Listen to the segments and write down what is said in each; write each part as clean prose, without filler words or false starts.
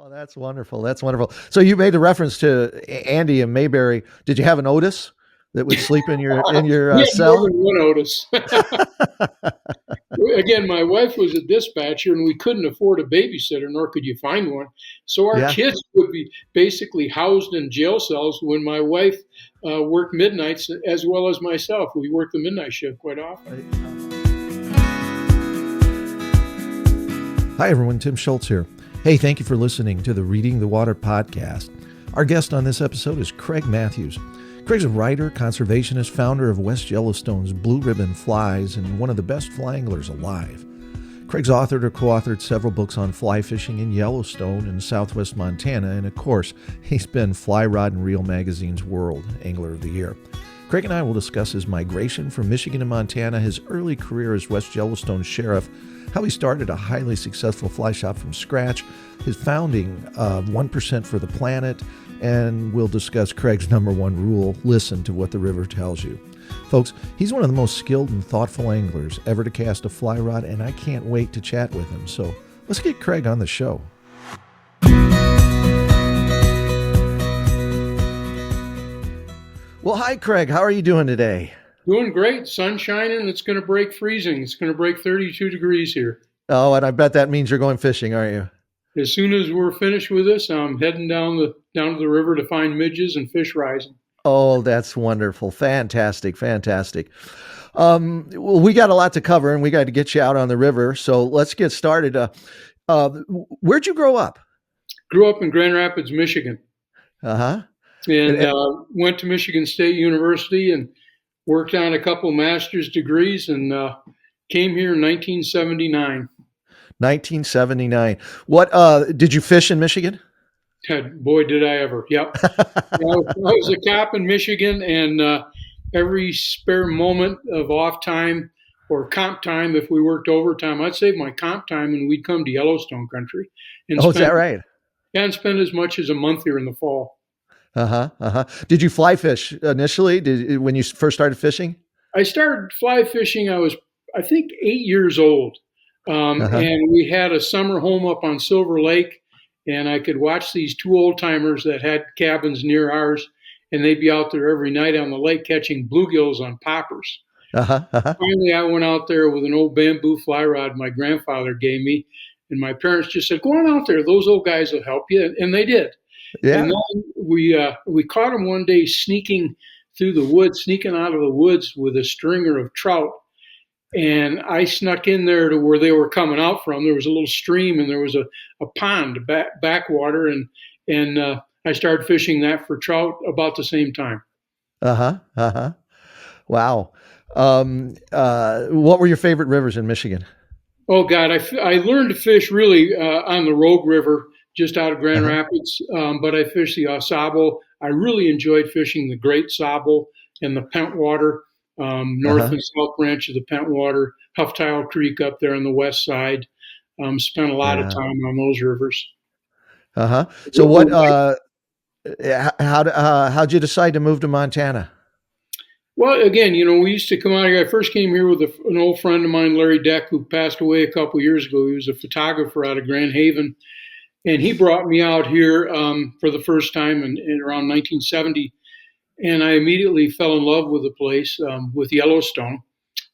Oh, that's wonderful. That's wonderful. So you made the reference to Andy and Mayberry. Did you have an Otis that would sleep in your We had more cell? than one Otis. Again, my wife was a dispatcher, and we couldn't afford a babysitter, nor could you find one. So our Yeah. kids would be basically housed in jail cells when my wife worked midnights, as well as myself. We worked the midnight shift quite often. Hi, everyone. Tim Schultz here. Hey, thank you for listening to the Reading the Water podcast. Our guest on this episode is Craig Mathews. Craig's a writer, conservationist, founder of West Yellowstone's Blue Ribbon Flies, and one of the best fly anglers alive. Craig's authored or co-authored several books on fly fishing in Yellowstone and southwest Montana, and of course, he's been Fly Rod and Reel Magazine's World Angler of the Year. Craig and I will discuss his migration from Michigan to Montana, his early career as West Yellowstone sheriff, how he started a highly successful fly shop from scratch, his founding of 1% for the Planet, and we'll discuss Craig's number one rule: listen to what the river tells you. Folks, he's one of the most skilled and thoughtful anglers ever to cast a fly rod, and I can't wait to chat with him. So let's get Craig on the show. Well, hi, Craig. How are you doing today? Doing great. Sun shining. It's going to break freezing. It's going to break 32 degrees here. Oh, and I bet that means you're going fishing, aren't you? As soon as we're finished with this, I'm heading down to the river to find midges and fish rising. Oh, that's wonderful. Fantastic. Fantastic. Well, we got a lot to cover, and we got to get you out on the river. So let's get started. Where'd you grow up? Grew up in Grand Rapids, Michigan. Uh-huh. And went to Michigan State University and worked on a couple master's degrees, and came here in 1979. 1979. What did you fish in Michigan? Boy, did I ever. Yep. I was a cop in Michigan, and every spare moment of off time or comp time, if we worked overtime, I'd save my comp time and we'd come to Yellowstone country. And is that right? Yeah, and spend as much as a month here in the fall. Did you fly fish initially? When you first started fishing? I started fly fishing. I was, I think, 8 years old. And we had a summer home up on Silver Lake, and I could watch these two old timers that had cabins near ours, and they'd be out there every night on the lake catching bluegills on poppers. Finally, I went out there with an old bamboo fly rod my grandfather gave me, and my parents just said, "Go on out there. Those old guys will help you," and they did. Yeah. And then we caught them one day sneaking through the woods, sneaking out of the woods with a stringer of trout. And I snuck in there to where they were coming out from. There was a little stream, and there was a pond, backwater, and I started fishing that for trout about the same time. Wow. What were your favorite rivers in Michigan? Oh God, I learned to fish really on the Rogue River, just out of Grand Rapids. But I fished the Ausable. I really enjoyed fishing the Great Sable and the Pentwater. North and south branch of the Pentwater, Hufftile Creek up there on the west side. Spent a lot of time on those rivers. So what? How'd you decide to move to Montana? Well, again, we used to come out here. I first came here with an old friend of mine, Larry Deck, who passed away a couple of years ago. He was a photographer out of Grand Haven, and he brought me out here for the first time in around 1970. And I immediately fell in love with the place, with Yellowstone.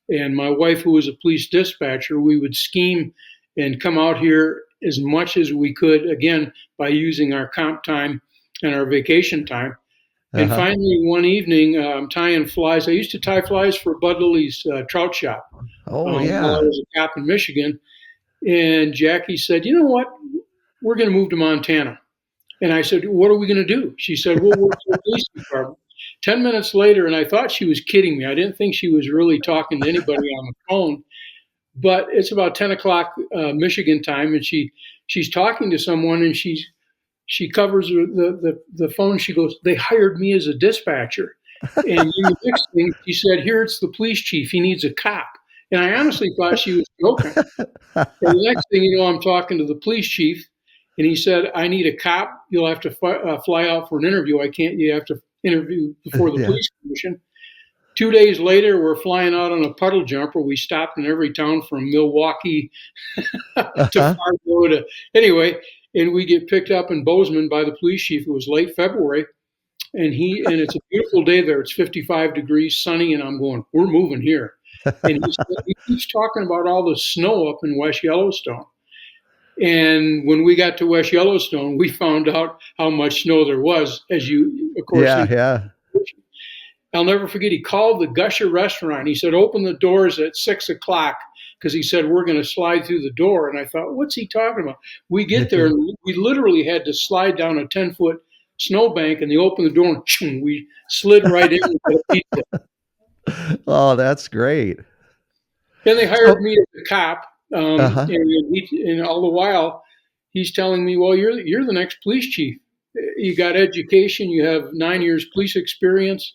And my wife, who was a police dispatcher, we would scheme and come out here as much as we could, again, by using our comp time and our vacation time. And finally, one evening, I'm tying flies. I used to tie flies for Bud Lily's trout shop. Oh, yeah. While I was a cop in Michigan. And Jackie said, "You know what? We're going to move to Montana." And I said, "What are we going to do?" She said, "We'll work for the police department." 10 minutes later, and I thought she was kidding me. I didn't think she was really talking to anybody on the phone. But it's about 10 o'clock Michigan time, and she's talking to someone, and she covers the phone. She goes, "They hired me as a dispatcher." And the next thing, she said, "Here, it's the police chief. He needs a cop." And I honestly thought she was joking. And the next thing you know, I'm talking to the police chief, and he said, "I need a cop. You'll have to fly out for an interview. You have to interview before the police commission." 2 days later, we're flying out on a puddle jumper. We stopped in every town from Milwaukee to Fargo anyway. and we get picked up in Bozeman by the police chief. It was late February, and it's a beautiful day there. It's 55 degrees, sunny, and I'm going, we're moving here. And he keeps talking about all the snow up in West Yellowstone. And when we got to West Yellowstone, we found out how much snow there was, as you, of course. Yeah. I'll never forget, he called the Gusher restaurant. He said, open the doors at 6 o'clock, because he said, we're going to slide through the door. And I thought, what's he talking about? We get there, and we literally had to slide down a 10-foot snowbank, and they opened the door, and we slid right in and got a pizza. Oh, that's great. Then they hired me as a cop. And all the while, he's telling me, well, you're the next police chief. You got education. You have 9 years police experience.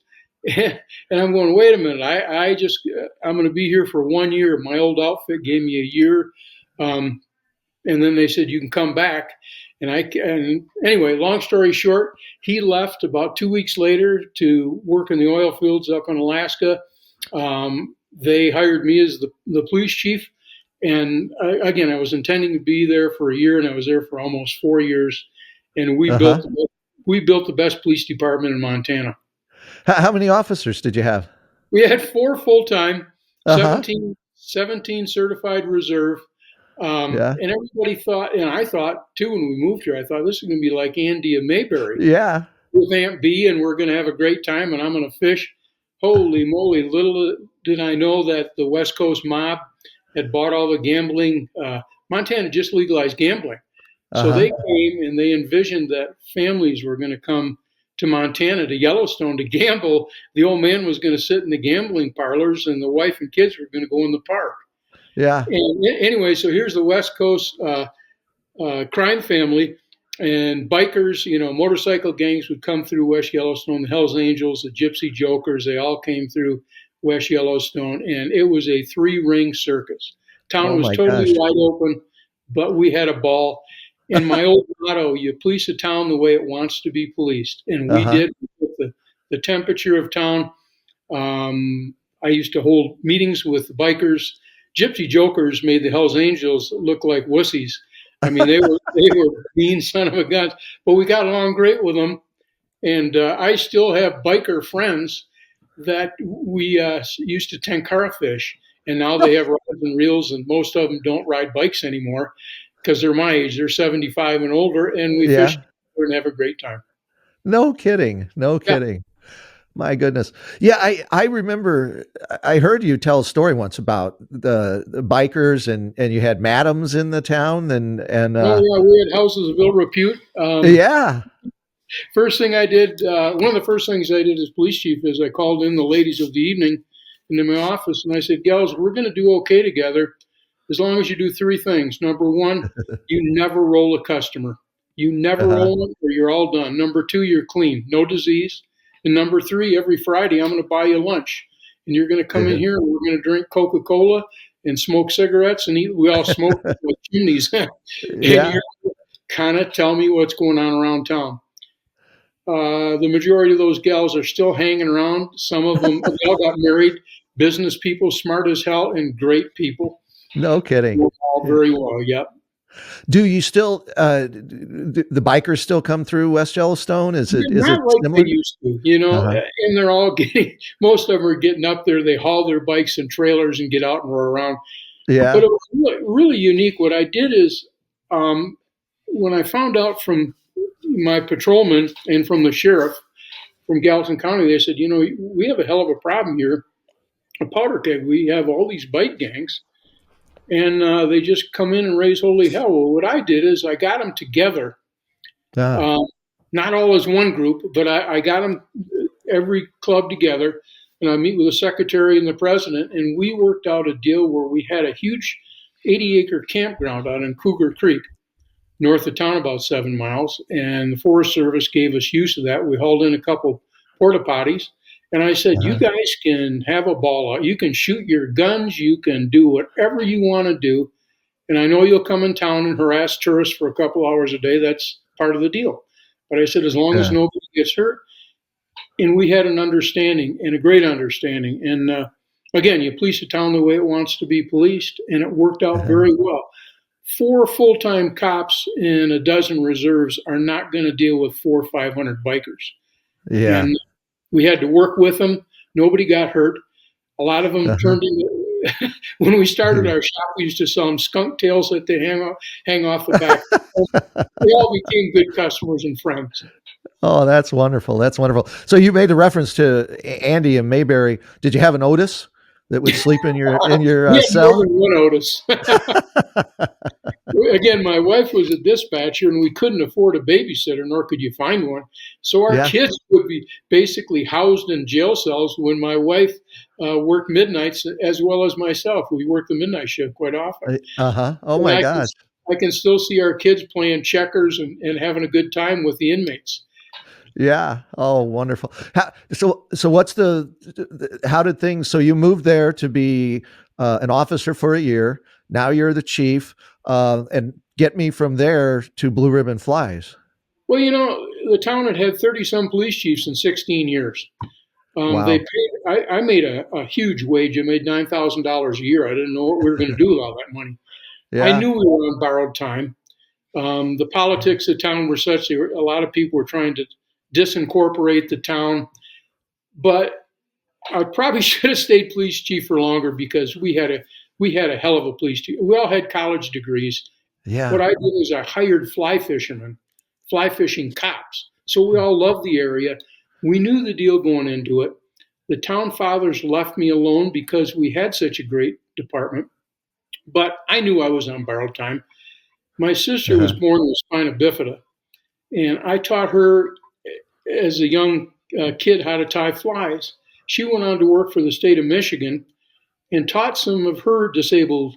And I'm going, wait a minute. I'm going to be here for 1 year. My old outfit gave me a year. And then they said, you can come back. And anyway, long story short, he left about 2 weeks later to work in the oil fields up in Alaska. They hired me as the police chief. And again, I was intending to be there for a year, and I was there for almost 4 years. And we built the best police department in Montana. How many officers did you have? We had 4 full-time, 17 certified reserve. And everybody thought, and I thought too when we moved here, I thought this is going to be like Andy of Mayberry. Yeah. With Aunt B, and we're going to have a great time, and I'm going to fish. Holy moly, little did I know that the West Coast mob had bought all the gambling. Montana just legalized gambling. So they came and they envisioned that families were going to come to Montana, to Yellowstone, to gamble. The old man was going to sit in the gambling parlors, and the wife and kids were going to go in the park. Yeah. And anyway, so here's the West Coast crime family, and bikers, motorcycle gangs would come through West Yellowstone, the Hells Angels, the Gypsy Jokers, they all came through West Yellowstone, and it was a 3-ring circus. Town was totally wide open, but we had a ball. And my old motto, you police a town the way it wants to be policed. And we did. With the temperature of town. I used to hold meetings with the bikers. Gypsy Jokers made the Hells Angels look like wussies. I mean, they were mean son of a guns, but we got along great with them. And I still have biker friends that we used to tenkara fish, and now they have rods and reels, and most of them don't ride bikes anymore because they're my age. They're 75 and older, and we fish and have a great time. No kidding. My goodness. Yeah, I remember I heard you tell a story once about the bikers and you had madams in the town and we had houses of ill repute. First thing I did, one of the first things I did as police chief is I called in the ladies of the evening into my office, and I said, gals, we're going to do okay together as long as you do 3 things. Number 1, you never roll a customer. You never roll them or you're all done. Number 2, you're clean, no disease. And number 3, every Friday, I'm going to buy you lunch. And you're going to come in here and we're going to drink Coca-Cola and smoke cigarettes and eat. We all smoke like chimneys. And you're kind of tell me what's going on around town. The majority of those gals are still hanging around. Some of them, they all got married, business people, smart as hell, and great people. No kidding. All very well, yep. Do you still, the bikers still come through West Yellowstone? Is it like similar? They used to, and they're all most of them are getting up there. They haul their bikes and trailers and get out and roll around. Yeah. But it was really unique. What I did is, when I found out from my patrolman and from the sheriff from Gallatin County, they said, we have a hell of a problem here. A powder keg. We have all these bike gangs, and they just come in and raise holy hell. Well, what I did is I got them together, not all as one group, but I got them every club together, and I meet with the secretary and the president, and we worked out a deal where we had a huge 80-acre campground out in Cougar Creek, north of town, about 7 miles, and the Forest Service gave us use of that. We hauled in a couple porta potties, and I said, you guys can have a ball out. You can shoot your guns. You can do whatever you want to do, and I know you'll come in town and harass tourists for a couple hours a day. That's part of the deal. But I said, as long as nobody gets hurt, and we had an understanding, and a great understanding. And again, you police a town the way it wants to be policed, and it worked out very well. 4 full-time cops and a dozen reserves are not going to deal with 400 or 500 bikers. Yeah. And we had to work with them. Nobody got hurt. A lot of them turned into, when we started our shop, we used to sell them skunk tails that they hang off the back. They all became good customers and friends. Oh, that's wonderful. That's wonderful. So you made a reference to Andy and Mayberry. Did you have an Otis that would sleep in your We had cell? more than one Otis. Again, my wife was a dispatcher, and we couldn't afford a babysitter, nor could you find one. So our Yeah. kids would be basically housed in jail cells when my wife worked midnights, as well as myself. We worked the midnight shift quite often. Oh And my gosh. I can still see our kids playing checkers and having a good time with the inmates. Yeah. Oh, wonderful. So what's how did things, so you moved there to be an officer for a year. Now you're the chief, and get me from there to Blue Ribbon Flies. Well, the town had 30-some police chiefs in 16 years. Wow. They paid. I made a huge wage. I made $9,000 a year. I didn't know what we were going to do with all that money. Yeah. I knew we were on borrowed time. The politics of town were such that a lot of people were trying to disincorporate the town. But I probably should have stayed police chief for longer, because we had a hell of a police chief. We all had college degrees. Yeah. What I did is I hired fly fishing cops. So we all loved the area. We knew the deal going into it. The town fathers left me alone because we had such a great department. But I knew I was on borrowed time. My sister was born with spina bifida, and I taught her as a young kid how to tie flies. She went on to work for the state of Michigan and taught some of her disabled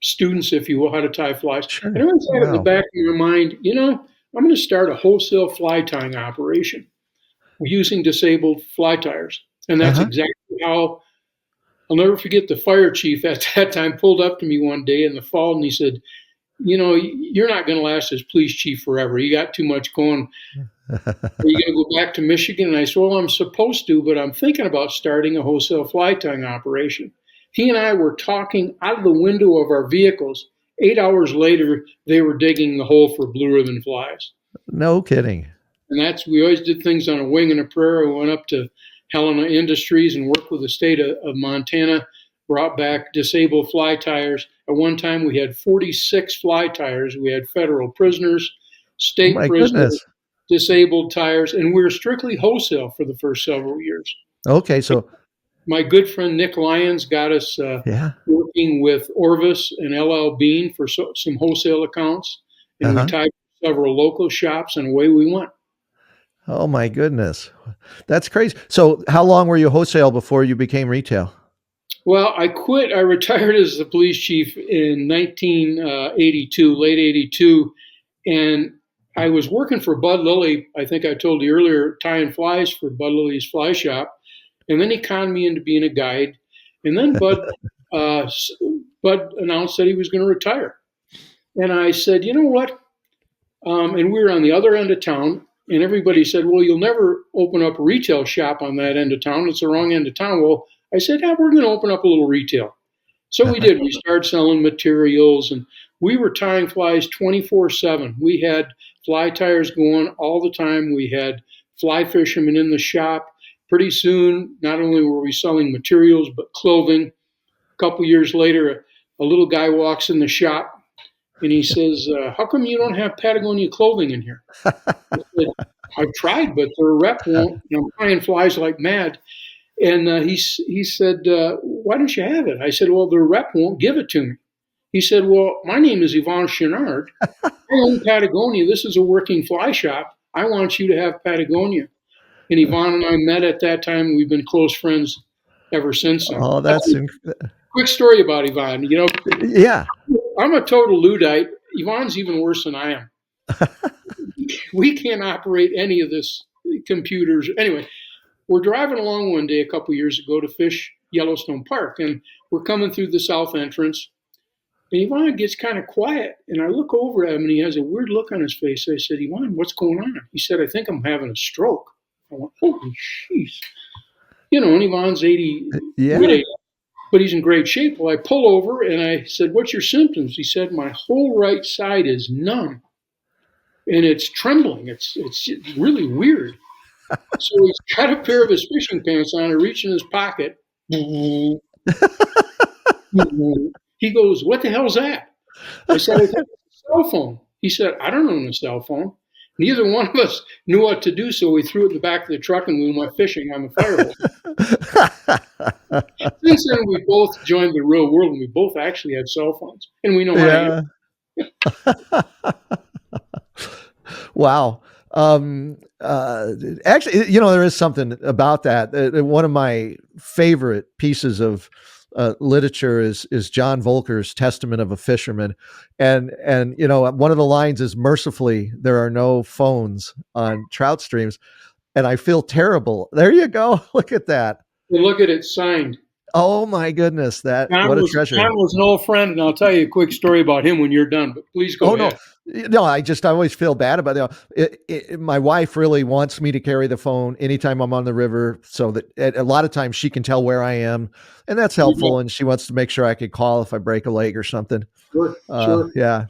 students, if you will, how to tie flies. Sure. And I always had in the Wow. back of my mind, I'm going to start a wholesale fly tying operation using disabled fly tires. And that's exactly how. I'll never forget, the fire chief at that time pulled up to me one day in the fall, and he said, you're not going to last as police chief forever. You got too much going. Are you going to go back to Michigan? And I said, well, I'm supposed to, but I'm thinking about starting a wholesale fly tying operation. He and I were talking out of the window of our vehicles. 8 hours later, they were digging the hole for Blue Ribbon Flies. No kidding. And we always did things on a wing and a prayer. We went up to Helena Industries and worked with the state of Montana, brought back disabled fly tires. At one time, we had 46 fly tires. We had federal prisoners, state prisoners, disabled tires, and we were strictly wholesale for the first several years. Okay, so my good friend Nick Lyons got us working with Orvis and LL Bean for some wholesale accounts, and we tied several local shops, and away we went. Oh my goodness, that's crazy. So how long were you wholesale before you became retail? Well, I quit. I retired as the police chief in 1982, late 82, and I was working for Bud Lilly. I think I told you earlier, tying flies for Bud Lilly's fly shop. And then he conned me into being a guide. And then Bud announced that he was going to retire. And I said, you know what? And we were on the other end of town. And everybody said, well, you'll never open up a retail shop on that end of town. It's the wrong end of town. Well, I said, yeah, we're going to open up a little retail. So we did. We started selling materials, and we were tying flies 24/7. We had fly tires going all the time. We had fly fishermen in the shop. Pretty soon, not only were we selling materials, but clothing. A couple years later, a little guy walks in the shop, and he says, how come you don't have Patagonia clothing in here? I said, I've tried, but their rep won't. I'm tying flies like mad. And he said, why don't you have it? I said, well, their rep won't give it to me. He said, well, my name is Yvon Chenard. I own Patagonia. This is a working fly shop. I want you to have Patagonia. And Yvon and I met at that time. We've been close friends ever since then. Oh, that's quick story about Yvon. Yeah. I'm a total Luddite. Yvon's even worse than I am. We can't operate any of this computers. Anyway, we're driving along one day a couple years ago to fish Yellowstone Park, and we're coming through the south entrance. And Yvon gets kind of quiet, and I look over at him, and he has a weird look on his face. I said, Yvon, what's going on? He said, I think I'm having a stroke. I went, holy jeez. And Yvon's 80. Yeah. but he's in great shape. Well, I pull over and I said, "What's your symptoms?" He said, "My whole right side is numb and it's trembling. It's really weird." So he's got a pair of his fishing pants on. I reach in his pocket. He goes, "What the hell's that?" I said, "I think it's a cell phone." He said, "I don't own a cell phone." Neither one of us knew what to do, so we threw it in the back of the truck and we went fishing on the fire hose. Since then, we both joined the real world, and we both actually had cell phones, and we know how to use Yeah. Wow. Actually, there is something about that. One of my favorite pieces of literature is John Voelker's Testament of a Fisherman, and one of the lines is, "Mercifully, there are no phones on trout streams," and I feel terrible. There you go. Look at that. it. Look at it signed. Oh my goodness, what a treasure. John was an old friend, and I'll tell you a quick story about him when you're done, but please go Oh ahead. no, I always feel bad about it. My wife really wants me to carry the phone anytime I'm on the river, so that a lot of times she can tell where I am, and that's helpful. And she wants to make sure I could call if I break a leg or something. Sure, sure. Yeah.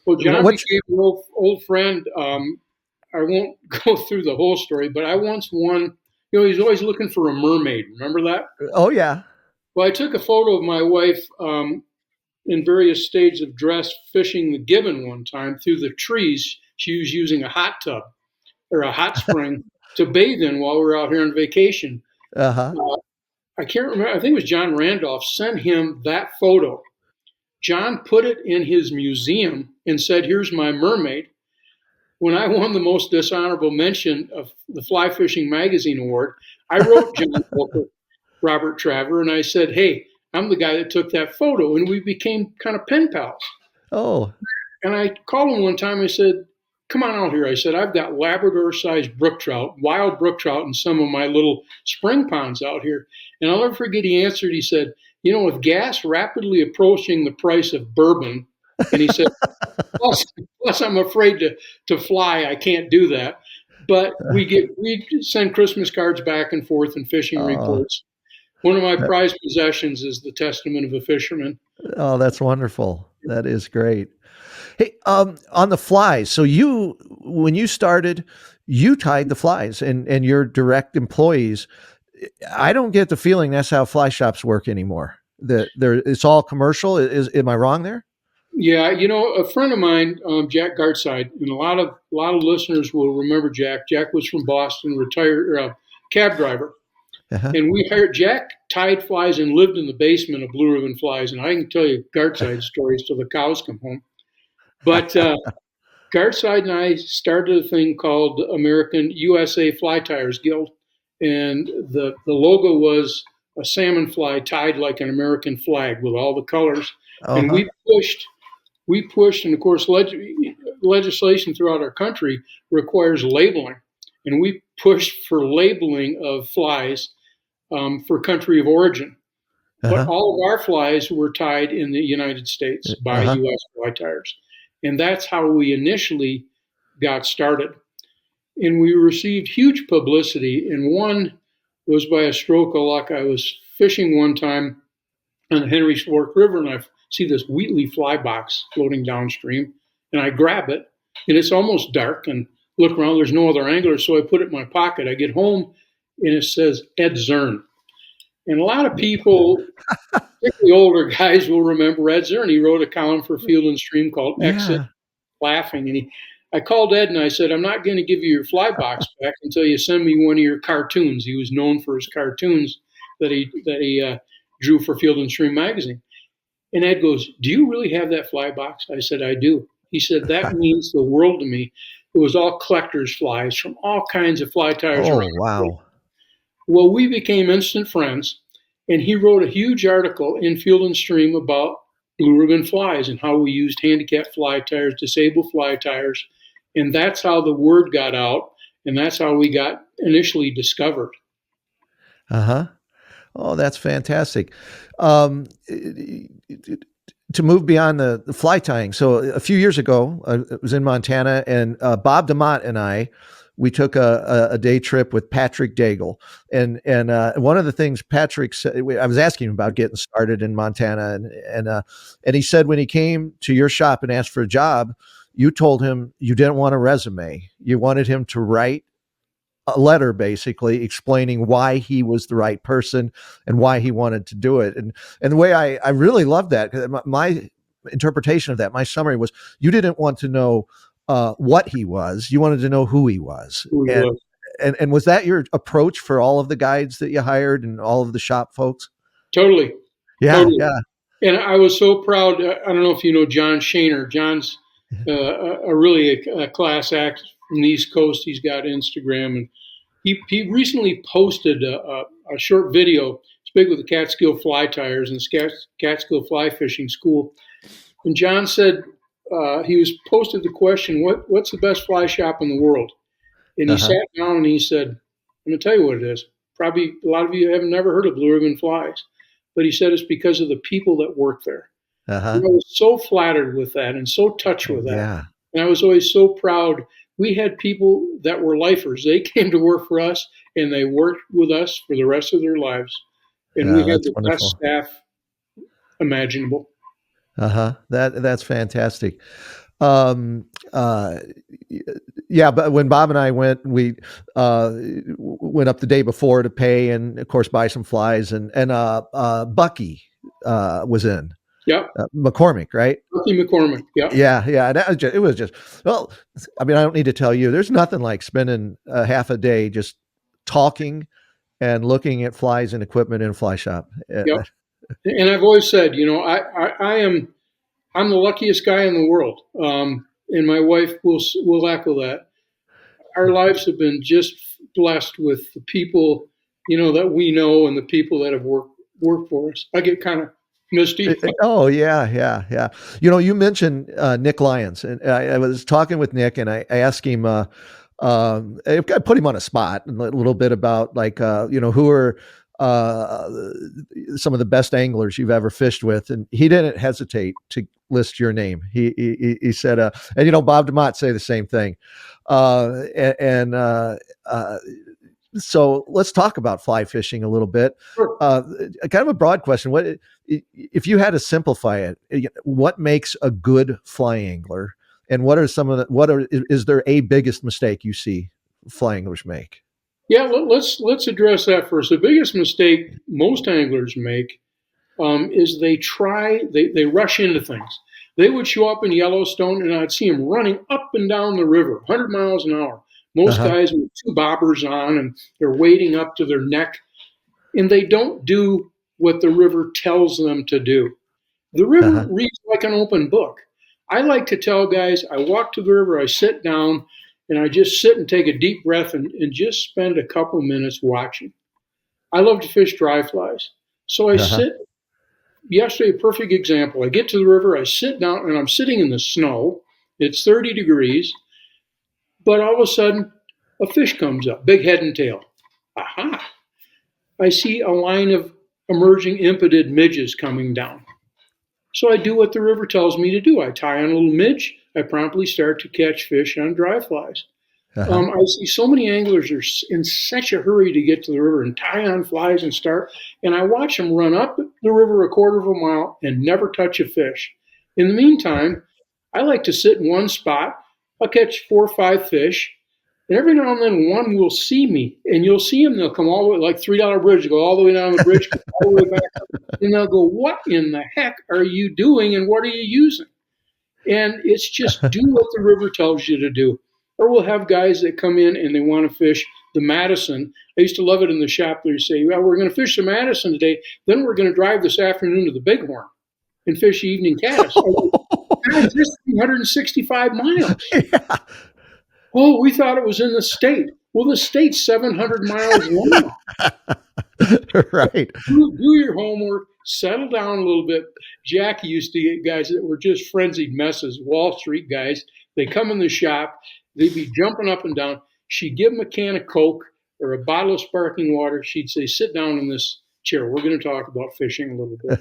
Well, John became an old friend. I won't go through the whole story, but I once won. He's always looking for a mermaid. Remember that? Oh yeah. Well, I took a photo of my wife in various stages of dress fishing the Gibbon one time through the trees. She was using a hot tub or a hot spring to bathe in while we were out here on vacation. I can't remember. I think it was John Randolph sent him that photo. John put it in his museum and said, "Here's my mermaid." When I won the most dishonorable mention of the Fly Fishing Magazine Award, I wrote John Voelker, Robert Traver, and I said, "Hey, I'm the guy that took that photo," and we became kind of pen pals. Oh. And I called him one time. I said, "Come on out here." I said, "I've got Labrador-sized brook trout, wild brook trout in some of my little spring ponds out here." And I'll never forget, he answered, he said, "With gas rapidly approaching the price of bourbon," and he said, plus I'm afraid to fly. I can't do that. But we send Christmas cards back and forth and fishing reports. One of my prized possessions is the Testament of a Fisherman. Oh, that's wonderful. That is great. Hey, on the flies. So when you started, you tied the flies and your direct employees. I don't get the feeling that's how fly shops work anymore. It's all commercial. Am I wrong there? Yeah, a friend of mine, Jack Gartside, and a lot of listeners will remember Jack. Jack was from Boston, retired cab driver. And we hired Jack, tied flies and lived in the basement of Blue Ribbon Flies. And I can tell you Gartside stories till the cows come home. But Gartside and I started a thing called American USA Fly Tyers Guild. And the logo was a salmon fly tied like an American flag with all the colors. And we pushed, and of course, legislation throughout our country requires labeling. And we pushed for labeling of flies for country of origin. But all of our flies were tied in the United States by U.S. fly tyers. And that's how we initially got started. And we received huge publicity. And one was by a stroke of luck. I was fishing one time on the Henry Fork River, and I see this Wheatley fly box floating downstream. And I grab it, and it's almost dark, and look around, there's no other angler, so I put it in my pocket. I get home, and it says Ed Zern. And a lot of people, particularly older guys, will remember Ed Zern. He wrote a column for Field and Stream called Exit Laughing. And I called Ed and I said, "I'm not going to give you your fly box back until you send me one of your cartoons." He was known for his cartoons that he drew for Field and Stream magazine. And Ed goes, "Do you really have that fly box?" I said, "I do." He said, "That means the world to me." It was all collector's flies from all kinds of fly tyers. Oh, wow. Well, we became instant friends, and he wrote a huge article in Field and Stream about blue ribbon flies and how we used handicap fly tyers, disabled fly tyers, and that's how the word got out, and that's how we got initially discovered. Oh, that's fantastic. To move beyond the fly tying. So a few years ago, I was in Montana, and Bob DeMott and I we took a day trip with Patrick Daigle, and one of the things Patrick said, I was asking him about getting started in Montana, and he said when he came to your shop and asked for a job, you told him you didn't want a resume, you wanted him to write a letter basically explaining why he was the right person and why he wanted to do it. And the way I really love that, because my interpretation of that, my summary was, you didn't want to know what he was, you wanted to know who he was. Who he was. And was that your approach for all of the guides that you hired and all of the shop folks? Totally. Yeah. Totally. Yeah. And I was so proud. I don't know if you know John Shaner. John's really a class act from the East Coast. He's got Instagram, and he recently posted a short video. It's big with the Catskill fly tires and Catskill fly fishing school. And John said he was posted the question, what's the best fly shop in the world? And he sat down and he said, I'm going to tell you what it is. Probably a lot of you have never heard of Blue Ribbon Flies. But he said it's because of the people that work there. And I was so flattered with that and so touched with that. Yeah. And I was always so proud. We had people that were lifers. They came to work for us, and they worked with us for the rest of their lives. And we had the best staff imaginable. That's fantastic. Yeah, but when Bob and I went, we went up the day before to pay and of course buy some flies, and Bucky was in. Yeah. McCormick, right? Bucky McCormick. Yeah. Yeah. And it was just, well, I mean, I don't need to tell you, there's nothing like spending half a day just talking and looking at flies and equipment in a fly shop. Yeah. And I've always said, I'm the luckiest guy in the world. And my wife will echo that. Our lives have been just blessed with the people, that we know and the people that have worked for us. I get kind of misty. Oh, yeah. You mentioned Nick Lyons, and I was talking with Nick, and I asked him, I put him on a spot a little bit about who are some of the best anglers you've ever fished with, and he didn't hesitate to list your name. He said, and Bob DeMott say the same thing, so let's talk about fly fishing a little bit. Sure. Kind of a broad question. What if you had to simplify it? What makes a good fly angler, and what are is there a biggest mistake you see fly anglers make? Yeah, let's address that first. The biggest mistake most anglers make is they rush into things. They would show up in Yellowstone, and I'd see them running up and down the river, 100 miles an hour. Most guys with two bobbers on, and they're wading up to their neck, and they don't do what the river tells them to do. The river reads like an open book. I like to tell guys, I walk to the river, I sit down, and I just sit and take a deep breath and just spend a couple minutes watching. I love to fish dry flies. So I sit. Yesterday, a perfect example. I get to the river, I sit down, and I'm sitting in the snow. It's 30 degrees. But all of a sudden, a fish comes up, big head and tail. Aha! I see a line of emerging impeded midges coming down. So I do what the river tells me to do. I tie on a little midge. I promptly start to catch fish on dry flies. I see so many anglers are in such a hurry to get to the river and tie on flies and start, and I watch them run up the river a quarter of a mile and never touch a fish. In the meantime, I like to sit in one spot. I'll catch 4 or 5 fish, and every now and then one will see me, and you'll see them. They'll come all the way, like $3 bridge, go all the way down the bridge, come all the way back up, and they'll go, what in the heck are you doing, and what are you using? And it's just do what the river tells you to do. Or we'll have guys that come in and they want to fish the Madison. I used to love it in the shop. They say, well, we're going to fish the Madison today. Then we're going to drive this afternoon to the Bighorn and fish the evening caddis. Guys, this is 365 miles. Yeah. Oh, we thought it was in the state. Well, the state's 700 miles long. Right. Do your homework. Settle down a little bit. Jackie used to get guys that were just frenzied messes, Wall Street guys. They come in the shop. They'd be jumping up and down. She'd give them a can of Coke or a bottle of sparkling water. She'd say, sit down in this chair. We're going to talk about fishing a little bit.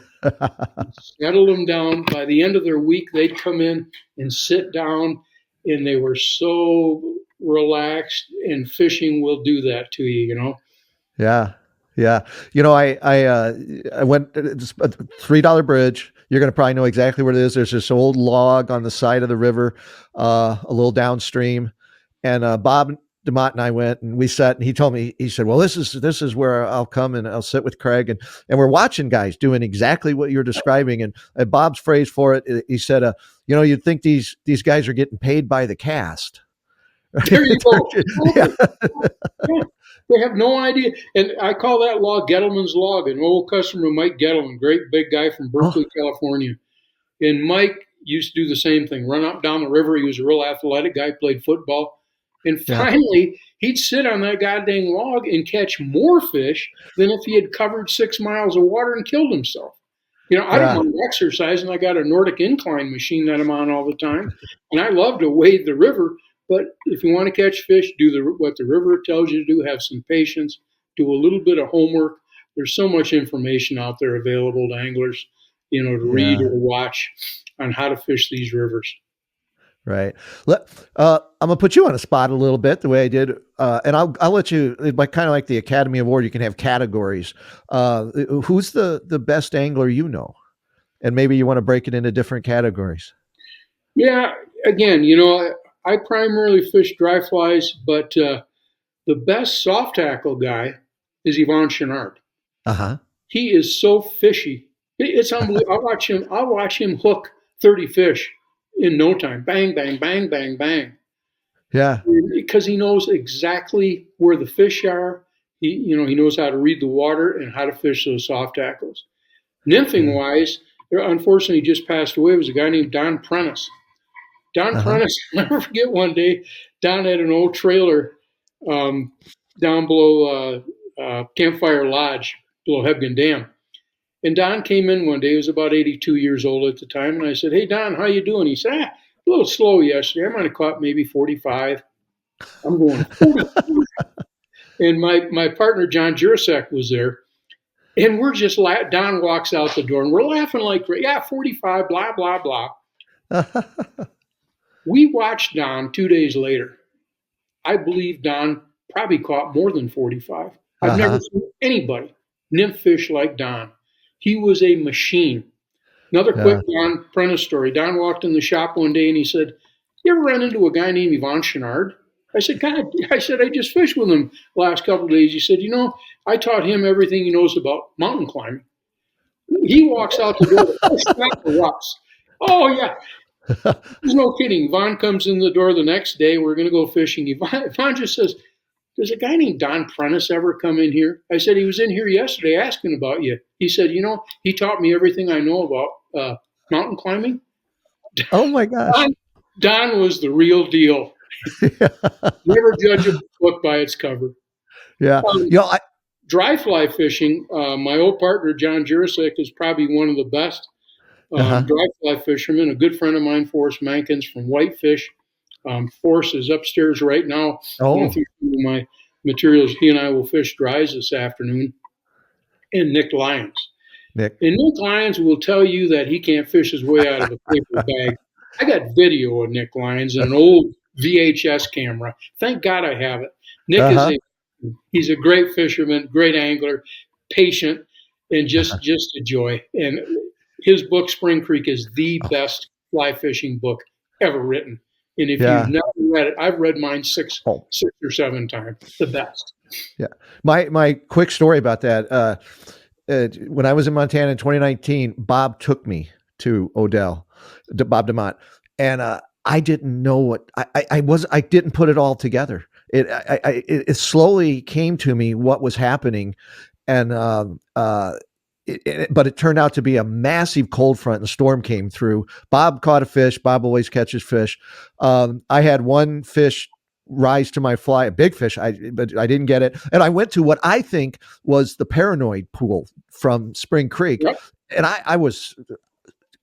Settle them down. By the end of their week, they'd come in and sit down, and they were so relaxed, and fishing will do that to you, you know? Yeah. Yeah. I went it's a $3 bridge. You're going to probably know exactly what it is. There's this old log on the side of the river, a little downstream. And Bob DeMott and I went and we sat and he told me, he said, well, this is where I'll come and I'll sit with Craig. And we're watching guys doing exactly what you're describing. And Bob's phrase for it, he said, you'd think these guys are getting paid by the cast. There you go. Yeah. Yeah. They have no idea. And I call that log Gettleman's log. An old customer, Mike Gettleman, great big guy from Berkeley, California. And Mike used to do the same thing, run up down the river. He was a real athletic guy, played football. And finally, he'd sit on that goddamn log and catch more fish than if he had covered 6 miles of water and killed himself. You know, I don't mind exercising. I got a Nordic incline machine that I'm on all the time. And I love to wade the river. But if you want to catch fish, do what the river tells you to do. Have some patience. Do a little bit of homework. There's so much information out there available to anglers, to read or watch on how to fish these rivers. Right. I'm gonna put you on a spot a little bit the way I did, and I'll let you. Kind of like the Academy Award, you can have categories. Who's the best angler you know, and maybe you want to break it into different categories. Yeah. Again, I primarily fish dry flies, but the best soft tackle guy is Yvon Chouinard. He is so fishy. It's unbelievable. I'll watch him hook 30 fish in no time. Bang, bang, bang, bang, bang. Yeah. Because he knows exactly where the fish are. He knows how to read the water and how to fish those soft tackles. Nymphing wise, unfortunately just passed away, was a guy named Don Prentice. Don Prentice, I'll never forget one day, Don had an old trailer down below Campfire Lodge, below Hebgen Dam. And Don came in one day. He was about 82 years old at the time. And I said, hey, Don, how you doing? He said, a little slow yesterday. I might have caught maybe 45. I'm going 45. And my partner, John Jurasek, was there. And we're just Don walks out the door, and we're laughing like, 45, blah, blah, blah. We watched Don 2 days later. I believe Don probably caught more than 45. I've never seen anybody nymph fish like Don. He was a machine. Another quick Don Prentice story. Don walked in the shop one day and he said, you ever run into a guy named Yvon Chouinard? I said, God, I just fished with him the last couple of days. He said, I taught him everything he knows about mountain climbing. He walks out the door, the rocks. Oh, yeah. There's no kidding. Yvon comes in the door the next day. We're going to go fishing. Yvon just says, does a guy named Don Prentice ever come in here? I said, he was in here yesterday asking about you. He said, he taught me everything I know about mountain climbing. Oh, my gosh. Don was the real deal. Never judge a book by its cover. Yeah. Dry fly fishing, my old partner, John Jurasek, is probably one of the best dry fly fishermen. A good friend of mine, Forrest Mankins from Whitefish. Forrest is upstairs right now. Going through my materials. He and I will fish dries this afternoon. And Nick Lyons. And Nick Lyons will tell you that he can't fish his way out of a paper bag. I got video of Nick Lyons and an old VHS camera. Thank God I have it. Nick he's a great fisherman, great angler, patient, and just a joy. And his book, Spring Creek, is the best fly fishing book ever written. And if you've never read it, I've read mine six or seven times. The best. Yeah. My quick story about that. When I was in Montana in 2019, Bob took me to Odell, Bob DeMott, and I didn't know what I didn't put it all together. It slowly came to me what was happening, and but it turned out to be a massive cold front, and the storm came through. Bob caught a fish. Bob always catches fish. I had one fish rise to my fly, a big fish, but I didn't get it. And I went to what I think was the Paranoid pool from Spring Creek. Yep. And I was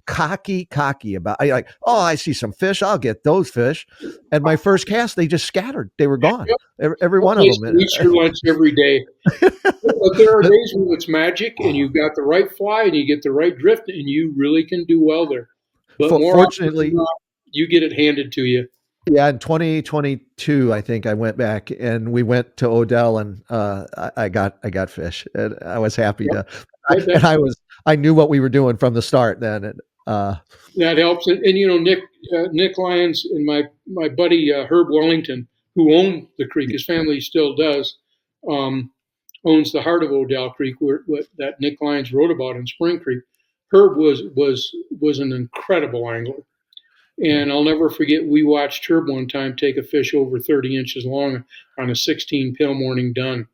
cocky about, I see some fish, I'll get those fish. And my first cast, they just scattered. They were gone. Yep. Every one of them. Eat your lunch every day. But there are days when it's magic and you've got the right fly and you get the right drift and you really can do well there. But more fortunately, often than not, you get it handed to you. Yeah, in 2022, I think I went back and we went to Odell and I got fish and I was happy Yeah, to. that, And that I knew what we were doing from the start then. And that helps. And Nick Lyons and my buddy Herb Wellington, who owned the creek, his family still does, um, owns the heart of Odell Creek, where what that Nick Lyons wrote about in Spring Creek. Herb was an incredible angler, and I'll never forget. We watched Herb one time take a fish over 30 inches long on a 16 pail morning dun.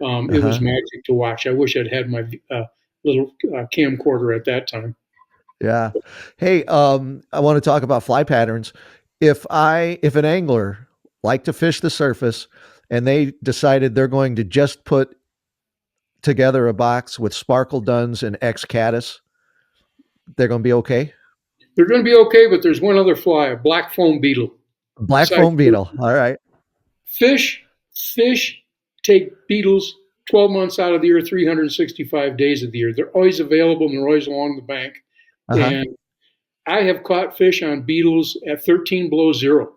It was uh-huh. magic to watch. I wish I'd had my little camcorder at that time. Yeah. Hey, I want to talk about fly patterns. If an angler liked to fish the surface and they decided they're going to just put together a box with sparkle duns and X-caddis, they're going to be okay. They're going to be okay, but there's one other fly, a black foam beetle. Black Besides foam beetle. All right. fish, fish take beetles 12 months out of the year, 365 days of the year. They're always available and they're always along the bank. Uh-huh. And I have caught fish on beetles at 13 below zero.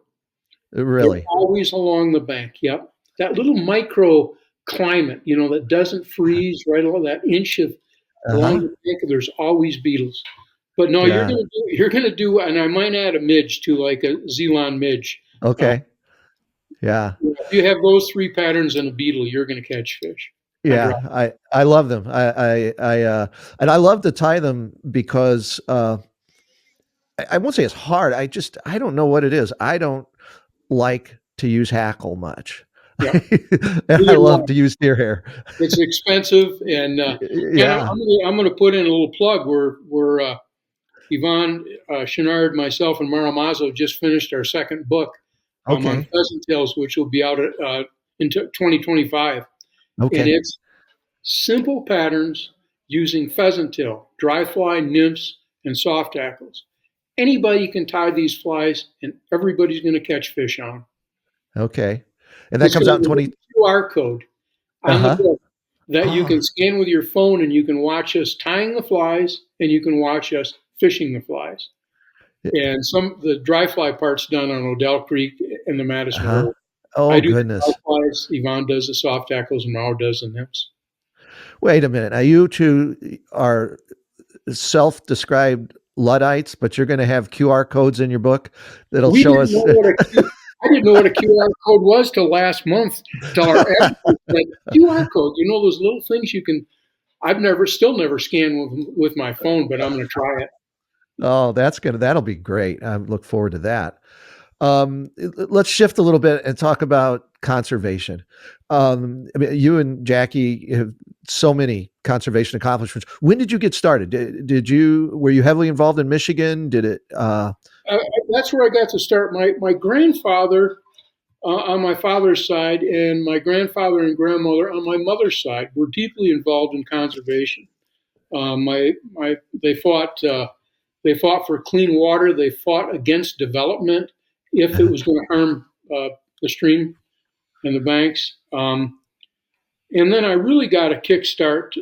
They're Really. always along the bank. Yep. That little micro climate, that doesn't freeze right along that inch of along Uh-huh. the bank. There's always beetles. But no, Yeah. you're gonna do, and I might add a midge to like a Zeeland midge. Uh, Okay. Yeah. if you have those three patterns and a beetle, you're gonna catch fish. I Yeah. drop. I love them. And I love to tie them because I won't say it's hard. I don't know what it is. I don't like to use hackle much. Yeah, And I either love one. to use deer hair. It's expensive, and Yeah. I'm gonna put in a little plug. We're Yvonne Chenard, myself, and Mara Mazzo just finished our second book on Okay. pheasant-tails, which will be out into 2025, and Okay. it's simple patterns using pheasant-tail, dry fly, nymphs, and soft tackles. Anybody can tie these flies, and everybody's going to catch fish on them. Okay. And that It's comes got out in a 20. QR code on the Uh-huh. book that you Oh, can scan with your phone, and you can watch us tying the flies, and you can watch us fishing the flies. And the dry fly part's done on Odell Creek and the Madison uh-huh. River. I Oh, do the dry goodness. flies. Yvonne does the soft tackles, and Mao does the nymphs. Wait a minute. Now you two are self-described Luddites, but you're going to have QR codes in your book that'll We show didn't know us. what a Q, I didn't know what a QR code was till last month. Till our editor said QR code. Those little things you can. Still never scanned with my phone, but I'm going to try it. Oh, that'll be great. I look forward to that. Let's shift a little bit and talk about conservation. I mean, you and Jackie have so many conservation accomplishments. When did you get started? Were you heavily involved in Michigan? Did it? That's where I got to start. My grandfather on my father's side and my grandfather and grandmother on my mother's side were deeply involved in conservation. My they fought for clean water. They fought against development if it was going to harm the stream and the banks. And then I really got a kickstart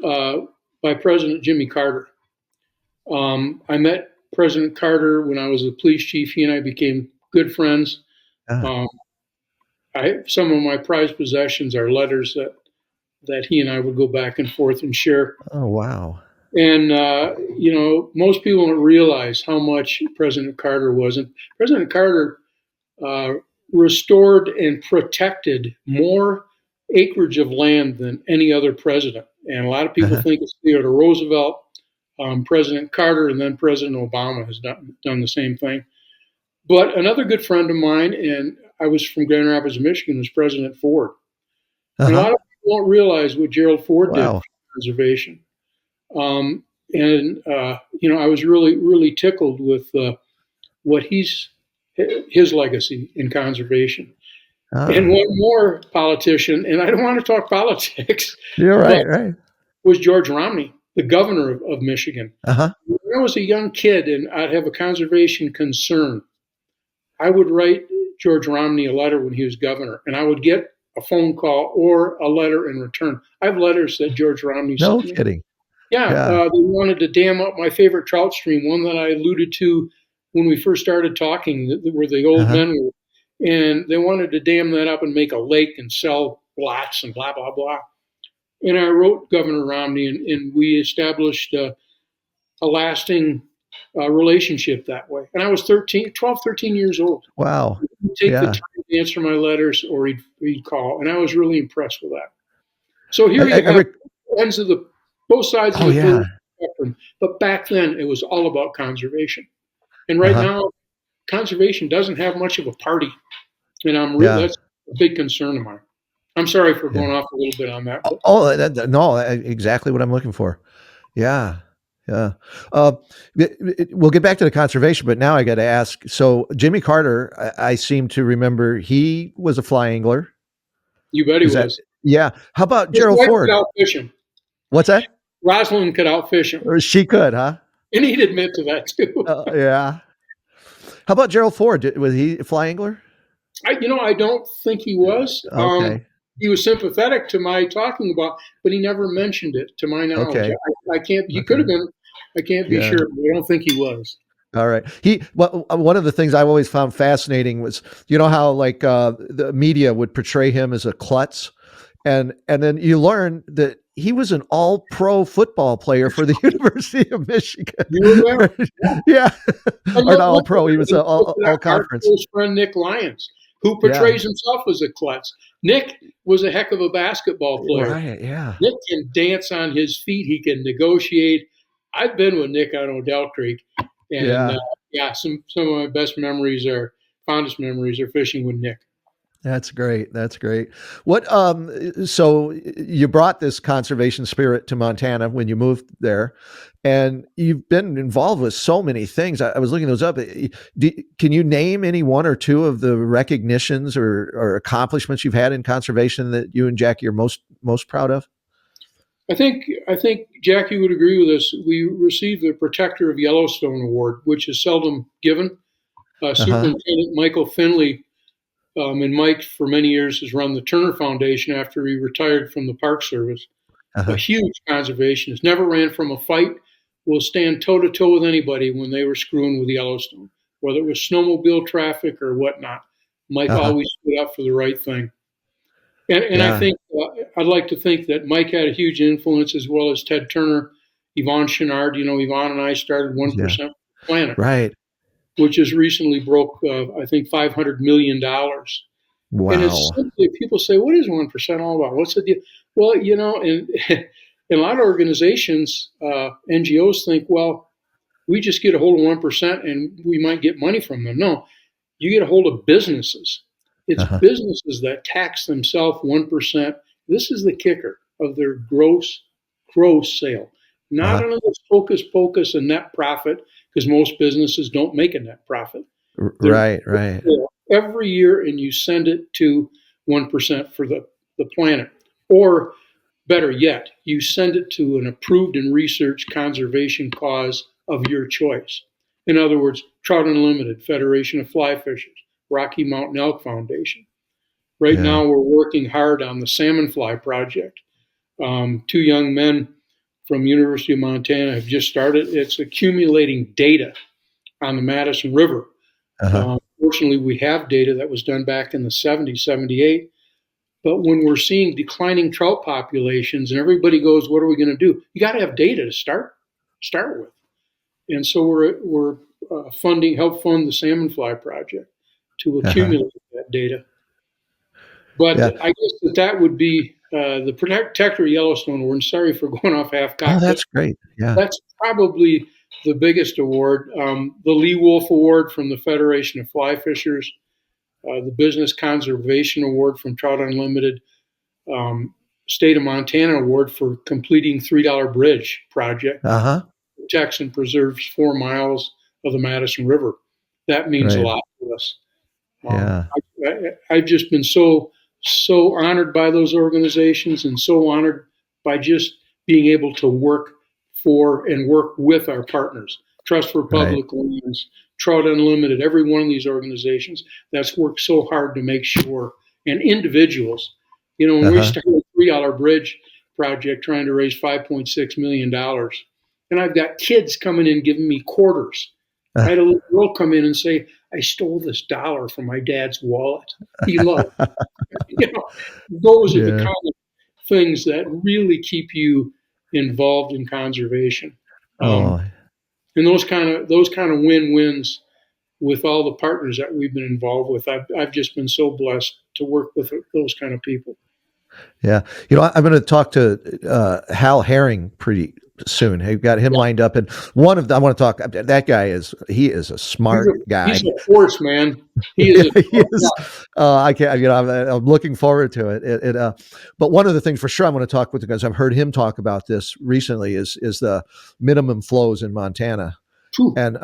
by President Jimmy Carter. I met President Carter when I was a police chief. He and I became good friends. Uh, Um, some of my prized possessions are letters that he and I would go back and forth and share. oh wow. And most people don't realize how much President Carter was. And President Carter uh, restored and protected more acreage of land than any other president. And a lot of people Uh-huh. think it's Theodore Roosevelt, President Carter, and then President Obama has done the same thing. But another good friend of mine, and I was from Grand Rapids, Michigan, was President Ford. And a Uh-huh. lot of people don't realize what Gerald Ford did Wow. for conservation. I was really, really tickled with what his legacy in conservation. And Ah, one more politician, and I don't want to talk politics, you're but right. Right. was George Romney, the governor of Michigan. Uh-huh. When I was a young kid and I'd have a conservation concern, I would write George Romney a letter when he was governor, and I would get a phone call or a letter in return. I have letters that George Romney No sent me. kidding. Yeah, Yeah. they wanted to dam up my favorite trout stream, one that I alluded to when we first started talking, where the old Uh-huh. men were and they wanted to dam that up and make a lake and sell lots and blah, blah, blah. And I wrote Governor Romney, and we established a lasting relationship that way. And I was 12, 13 years old. Wow. He'd take the time to answer my letters, or he'd call. And I was really impressed with that. So here you have both sides of the spectrum. But back then, it was all about conservation. And right now, conservation doesn't have much of a party. And that's a big concern of mine. I'm sorry for going off a little bit on that. No, exactly what I'm looking for. Yeah. Yeah. We'll get back to the conservation, but now I got to ask. So Jimmy Carter, I seem to remember he was a fly angler. You bet he was. Yeah. How about Gerald Ford? Could outfish him. What's that? Rosalind could outfish him. Or she could, huh? And he'd admit to that too. Yeah. How about Gerald Ford? Was he a fly angler? I don't think he was. Okay. He was sympathetic to my talking about, but he never mentioned it to my knowledge. Okay. I can't. He could have been. I can't be sure, but I don't think he was. All right. One of the things I've always found fascinating was, you know how like the media would portray him as a klutz, and then you learn that he was an all-pro football player for the University of Michigan. You were there? Yeah. Or not all-pro. He was all-conference. Our close friend Nick Lyons, who portrays himself as a klutz. Nick was a heck of a basketball player. Right, yeah. Nick can dance on his feet. He can negotiate. I've been with Nick on Odell Creek. And some of my fondest memories are fishing with Nick. That's great. That's great. What, so you brought this conservation spirit to Montana when you moved there, and you've been involved with so many things. I was looking those up. Can you name any one or two of the recognitions or accomplishments you've had in conservation that you and Jackie are most proud of? I think Jackie would agree with us. We received the Protector of Yellowstone Award, which is seldom given. Superintendent Michael Finley, and Mike for many years has run the Turner Foundation after he retired from the Park Service. A huge conservationist, never ran from a fight, will stand toe-to-toe with anybody when they were screwing with Yellowstone, whether it was snowmobile traffic or whatnot. Mike always stood up for the right thing. And I think I'd like to think that Mike had a huge influence, as well as Ted Turner, Yvonne Chenard. Yvonne and I started 1% Planet, right, which has recently broke, I think, $500 million. Wow. And it's simply, people say, what is 1% all about? What's the deal? Well, in a lot of organizations, NGOs think, well, we just get a hold of 1% and we might get money from them. No, you get a hold of businesses. It's businesses that tax themselves 1%. This is the kicker of their gross sale. Not another hocus pocus and net profit, because most businesses don't make a net profit. Right. Every year, and you send it to 1% for the planet. Or better yet, you send it to an approved and researched conservation cause of your choice. In other words, Trout Unlimited, Federation of Fly Fishers, Rocky Mountain Elk Foundation. Right now, we're working hard on the salmon fly project. Two young men from University of Montana have just started. It's accumulating data on the Madison River. Fortunately, we have data that was done back in the 70s, 78. But when we're seeing declining trout populations and everybody goes, what are we going to do? You got to have data to start with. And so we're help fund the salmon fly project to accumulate that data. But I guess that would be the Protector of Yellowstone Award. Sorry for going off half-cocked. Oh, that's great. Yeah, that's probably the biggest award. The Lee Wolf Award from the Federation of Fly Fishers, the Business Conservation Award from Trout Unlimited, State of Montana Award for completing $3 Bridge project. Protects and preserves 4 miles of the Madison River. That means a lot to us. I've just been so honored by those organizations, and so honored by just being able to work for and work with our partners. Trust for Public Lands, Trout Unlimited, every one of these organizations that's worked so hard to make sure, and individuals. When we started the $3 Bridge project trying to raise $5.6 million, and I've got kids coming in giving me quarters. I had a little girl come in and say, "I stole this dollar from my dad's wallet. He loved it." Those are the Yeah. kind of things that really keep you involved in conservation. Um, Oh, and those kind of win-wins with all the partners that we've been involved with. I've just been so blessed to work with those kind of people. yeah. I'm going to talk to Hal Herring pretty soon. I've got him Yeah. lined up, and I want to talk. That guy he is a smart guy. He's a force, man. He is Yeah, a he is. I can't. I'm looking forward to it. But one of the things for sure I want to talk with, because I've heard him talk about this recently, is the minimum flows in Montana, and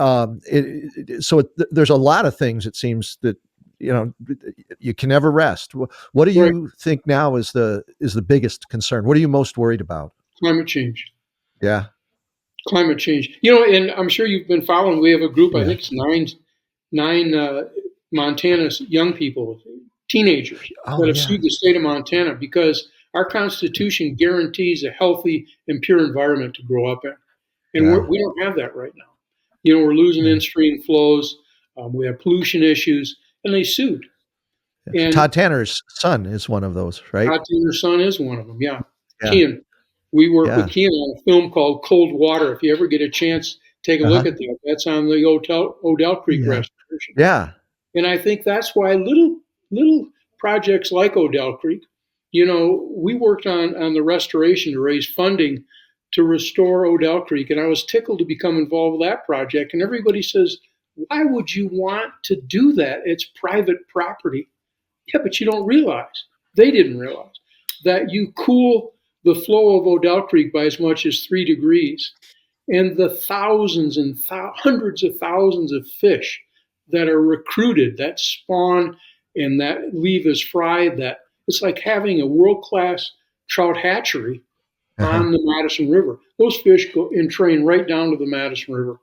there's a lot of things it seems that you can never rest. What do right. you think now is the biggest concern? What are you most worried about? Climate change. Yeah. Climate change. And I'm sure you've been following. We have a group. I Yeah. think it's nine Montana young people, teenagers, that Oh have yeah. sued the state of Montana because our Constitution guarantees a healthy and pure environment to grow up in, and Yeah. we don't have that right now. We're losing Yeah. in-stream flows. We have pollution issues, and they sued. And Todd Tanner's son is one of those, right? Todd Taylor's son is one of them. Yeah, Yeah. Kean. We work Yeah. with Kean on a film called Cold Water. If you ever get a chance, take a look Uh-huh. at that. That's on the Odell Creek Yeah. restoration. Yeah. And I think that's why little projects like Odell Creek, we worked on the restoration to raise funding to restore Odell Creek, and I was tickled to become involved with that project. And everybody says, "Why would you want to do that? It's private property." Yeah, but you don't realize, they didn't realize, that you cool the flow of Odell Creek by as much as 3 degrees. And the thousands and hundreds of thousands of fish that are recruited, that spawn and that leave as fry, that it's like having a world-class trout hatchery Uh-huh. on the Madison River. Those fish go and train right down to the Madison River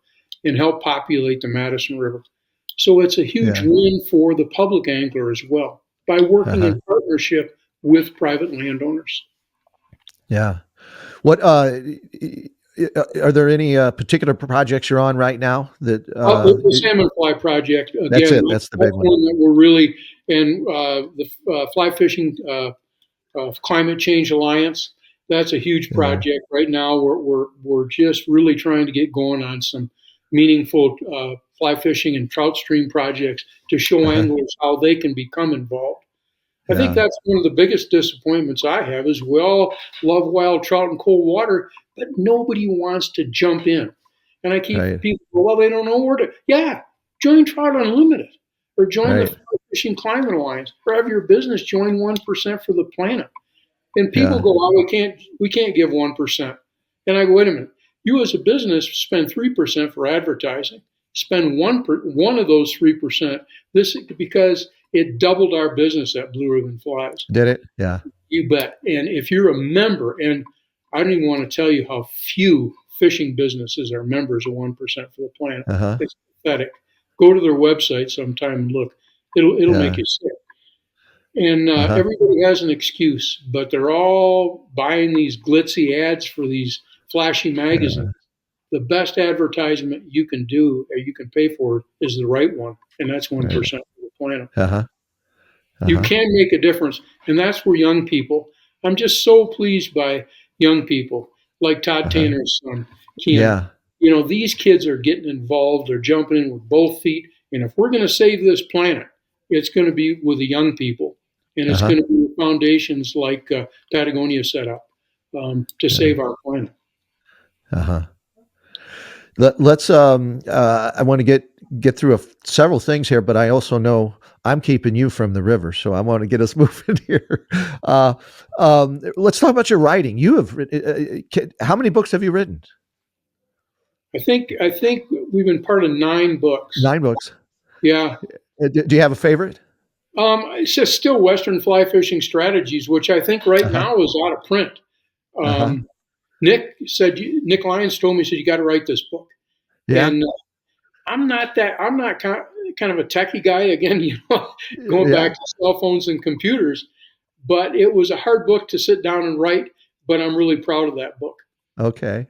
and help populate the Madison River. So it's a huge Yeah. win for the public angler as well by working Uh-huh. in partnership with private landowners. Yeah. What are there any particular projects you're on right now that The salmon fly project again. that's it. That's the big one. That we're really and the fly fishing climate change alliance. That's a huge Yeah. project right now. We're just really trying to get going on some meaningful fly fishing and trout stream projects to show Uh-huh. anglers how they can become involved. I think Yeah. that's one of the biggest disappointments I have is we all love wild trout and cold water, but nobody wants to jump in. And I keep Right. people, well, they don't know where to. Yeah, join Trout Unlimited or join the Right. Fly Fishing Climate Alliance or have your business join 1% for the planet. And people Yeah. go, oh, we can't give 1%. And I go, wait a minute. You as a business spend 3% for advertising. Spend one of those 3%. This because it doubled our business at Blue Ribbon Flies. Did it? Yeah. You bet. And if you're a member, and I don't even want to tell you how few fishing businesses are members of 1% for the planet. Uh-huh. It's pathetic. Go to their website sometime and look. It'll Yeah. make you sick. And Uh-huh. everybody has an excuse, but they're all buying these glitzy ads for these flashy magazines. The best advertisement you can do or you can pay for is the right one, and that's 1% for the planet. Uh-huh. You Uh-huh. can make a difference, and that's where young people. I'm just so pleased by young people like Todd Uh-huh. Tanner's son, Kean. Yeah. These kids are getting involved. They're jumping in with both feet, and if we're going to save this planet, it's going to be with the young people, and it's Uh-huh. going to be with foundations like Patagonia set up to save our planet. Uh-huh. Let's I want to get through several things here, but I also know I'm keeping you from the river, so I want to get us moving here. Let's talk about your writing. You have how many books have you written? I think we've been part of 9 books. 9 books. Yeah. Do you have a favorite? It's just still Western Fly Fishing Strategies, which I think right now is out of print. Nick Lyons told me, he said, you got to write this book. Yeah. And I'm not kind of a techie guy again, going back to cell phones and computers, but it was a hard book to sit down and write, but I'm really proud of that book. Okay.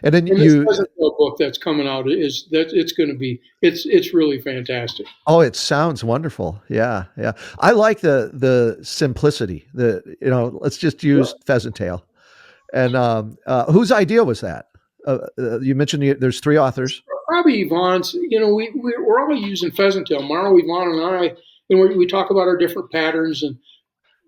And then And this pheasant-tail book that's coming out is that it's going to be it's really fantastic. oh, it sounds wonderful. Yeah, yeah. I like the simplicity. Let's just use pheasant tail. And whose idea was that? You mentioned there's three authors. Probably Yvonne's. We're all using pheasant-tail. Mara, Yvonne, and I, and we talk about our different patterns, and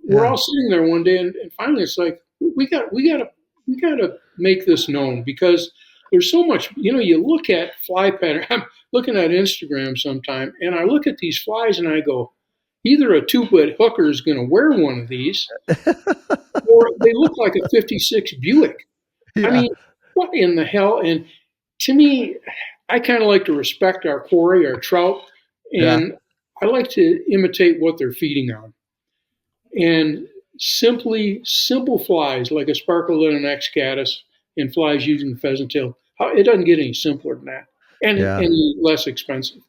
we're Yeah, all sitting there one day, and finally it's like we got to make this known because there's so much. You look at fly pattern. I'm looking at Instagram sometime, and I look at these flies, and I go, either a two-bit hooker is going to wear one of these, or they look like a '56 Buick. I yeah, mean, what in the hell? And to me, I kind of like to respect our quarry, our trout, yeah, and I like to imitate what they're feeding on. And simple flies like a sparkle and an X-caddis and flies using pheasant tail. It doesn't get any simpler than that, and yeah. any less expensive.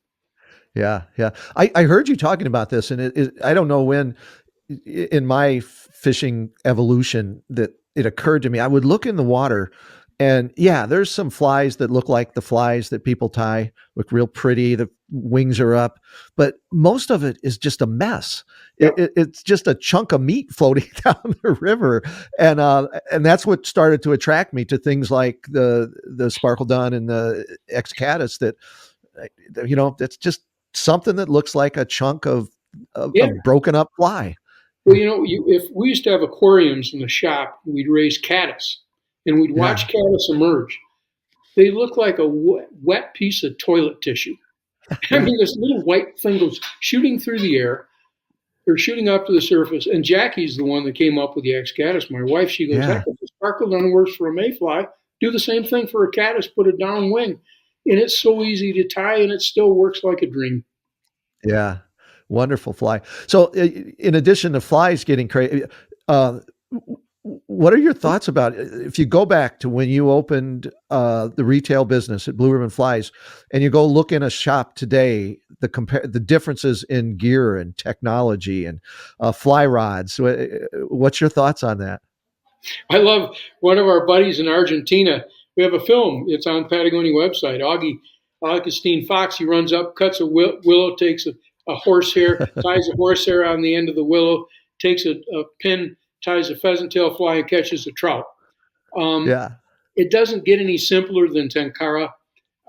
Yeah, yeah. I heard you talking about this, and I don't know when in my fishing evolution that it occurred to me. I would look in the water, and yeah, there's some flies that look like the flies that people tie, look real pretty. The wings are up, but most of it is just a mess. Yep. It's just a chunk of meat floating down the river, and that's what started to attract me to things like the sparkle dun and the X-caddis. That's just something that looks like a chunk Yeah. of broken up fly. Well, if we used to have aquariums in the shop, we'd raise caddis, and we'd watch Yeah, caddis emerge. They look like a wet piece of toilet tissue. I yeah, mean, this little white thing goes shooting through the air. They're shooting up to the surface. And Jackie's the one that came up with the X-caddis. My wife, she goes, yeah, heck, if the sparkle dun works for a mayfly, do the same thing for a caddis, put a downwing. And it's so easy to tie, and it still works like a dream. yeah. Wonderful fly. So, in addition to flies getting crazy, uh, what are your thoughts about if you go back to when you opened the retail business at Blue Ribbon Flies, and you go look in a shop today, the differences in gear and technology and fly rods? What's your thoughts on that? I love one of our buddies in Argentina. We have a film. It's on Patagonia website. Augustine Fox. He runs up, cuts a willow, takes a horsehair, ties a horsehair on the end of the willow, takes a pin, ties a pheasant tail fly, and catches a trout. Um, Yeah, it doesn't get any simpler than tenkara,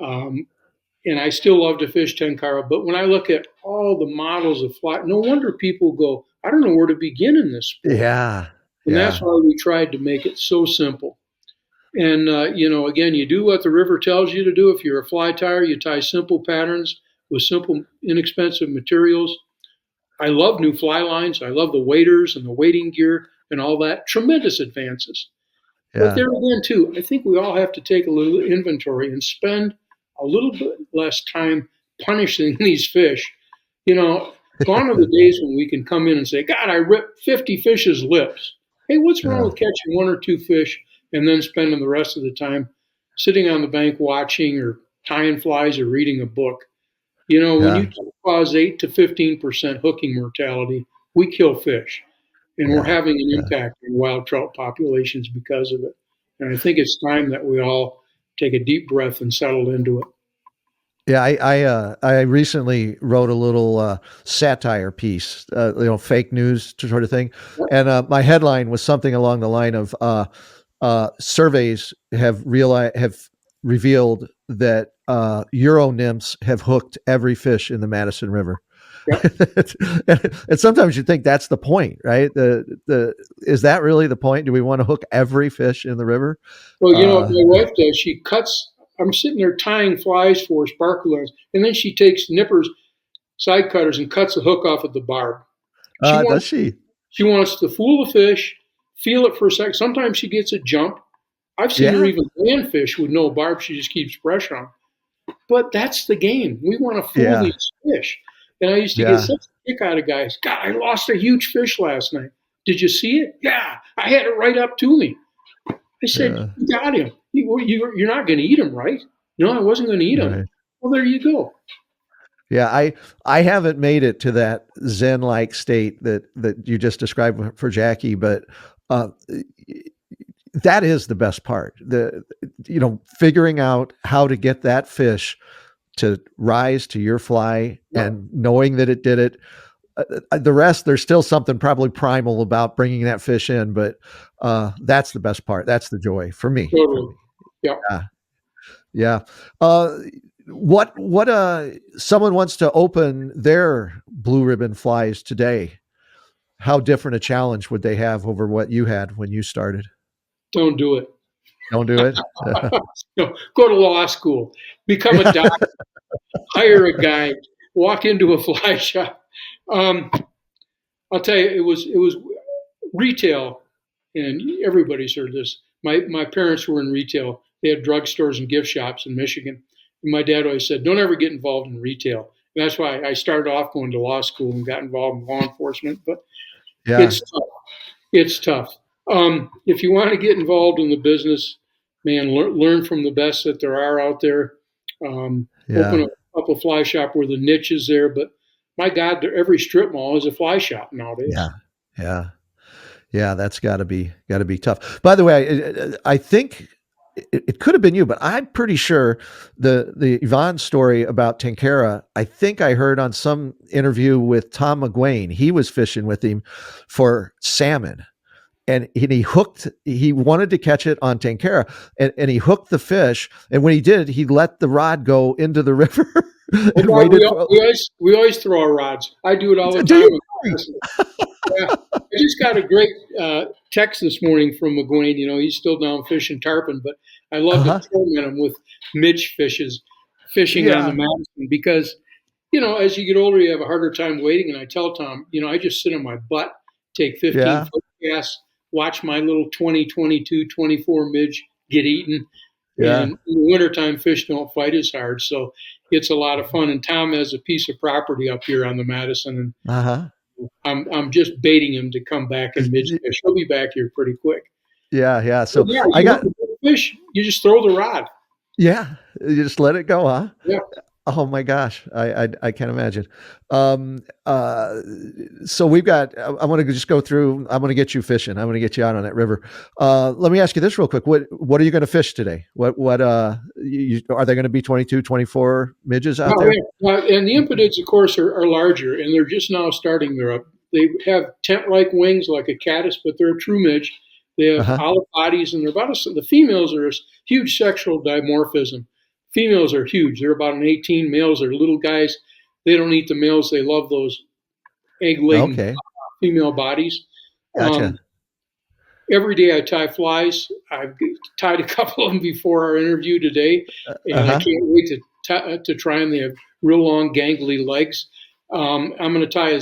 um, and I still love to fish tenkara. But when I look at all the models of fly, no wonder people go, I don't know where to begin in this sport. yeah, And that's yeah, why we tried to make it so simple. And, again, you do what the river tells you to do. If you're a fly tyer, you tie simple patterns with simple, inexpensive materials. I love new fly lines. I love the waders and the wading gear and all that. Tremendous advances. But yeah. there again, too, I think we all have to take a little inventory and spend a little bit less time punishing these fish. You know, gone are the days when we can come in and say, God, I ripped 50 fish's lips. Hey, what's wrong Yeah, with catching one or two fish and then spending the rest of the time sitting on the bank watching or tying flies or reading a book? When yeah, you cause 8 to 15% hooking mortality, we kill fish. And we're yeah, having an yeah. impact on wild trout populations because of it. And I think it's time that we all take a deep breath and settle into it. Yeah, I recently wrote a little satire piece, fake news sort of thing, and my headline was something along the line of surveys have revealed that Euro nymphs have hooked every fish in the Madison River. Yep. And sometimes you think that's the point, right? The is that really the point? Do we want to hook every fish in the river? Well, what Uh, my wife does, she cuts. I'm sitting there tying flies for sparklers, and then she takes nippers, side cutters, and cuts the hook off at the barb. She does wants she? she wants to fool the fish, feel it for a second. Sometimes she gets a jump. I've seen her Yeah, even land fish with no barb. She just keeps pressure on. But that's the game. We want to fool yeah, these fish. And I used to get yeah. such a kick out of guys. God, I lost a huge fish last night. Did you see it? Yeah, I had it right up to me. I said, Yeah, you got him. You're not going to eat him, right? No, I wasn't going to eat him. right. Well, there you go. Yeah, I haven't made it to that Zen-like state that you just described for Jackie, but uh, That is the best part. Figuring out how to get that fish to rise to your fly and knowing that it did it. The rest, there's still something probably primal about bringing that fish in, but that's the best part. That's the joy for me. Totally. Yeah. Yeah. What someone wants to open their blue ribbon flies today. How different a challenge would they have over what you had when you started? Don't do it. Don't do it. No, go to law school, become a doctor, hire a guide, walk into a fly shop. I'll tell you, it was retail, and everybody's heard this. My parents were in retail. They had drugstores and gift shops in Michigan. And my dad always said, "Don't ever get involved in retail." And that's why I started off going to law school and got involved in law enforcement. But it's tough. It's tough. If you want to get involved in the business, man, learn from the best that there are out there. Open a fly shop where the niche is there. But my God, every strip mall is a fly shop nowadays. Yeah. That's got to be tough. By the way, I think it could have been you, but I'm pretty sure the Yvonne story about Tenkara, I think I heard on some interview with Tom McGuane. He was fishing with him for salmon. And he wanted to catch it on Tenkara, and he hooked the fish. And when he did, he let the rod go into the river. We always throw our rods. I do it all the time. Yeah. I just got a great text this morning from McGuane. He's still down fishing tarpon, but I love to torment him with midge fishing on the Madison because, as you get older, you have a harder time waiting. And I tell Tom, I just sit on my butt, take 15-foot casts, watch my little 20, 22, 24 midge get eaten. Yeah. And in the wintertime, fish don't fight as hard. So it's a lot of fun. And Tom has a piece of property up here on the Madison. And I'm just baiting him to come back and midge fish. He'll be back here pretty quick. Yeah. So I got fish. You just throw the rod. Yeah. You just let it go, huh? Yeah. Oh my gosh. I can't imagine. So we've got, I want to just go through, I'm going to get you fishing. I'm going to get you out on that river. Let me ask you this real quick. What are you going to fish today? Are they going to be 22, 24 midges out there? Yeah. And the impedids, of course, are larger, and they're just now starting their up. They have tent-like wings like a caddis, but they're a true midge. They have olive bodies, and the females are a huge sexual dimorphism. Females are huge. They're about an 18. Males are little guys. They don't eat the males. They love those egg-laden female bodies. Gotcha. Every day I tie flies. I've tied a couple of them before our interview today, and I can't wait to try them. They have real long, gangly legs. I'm going to tie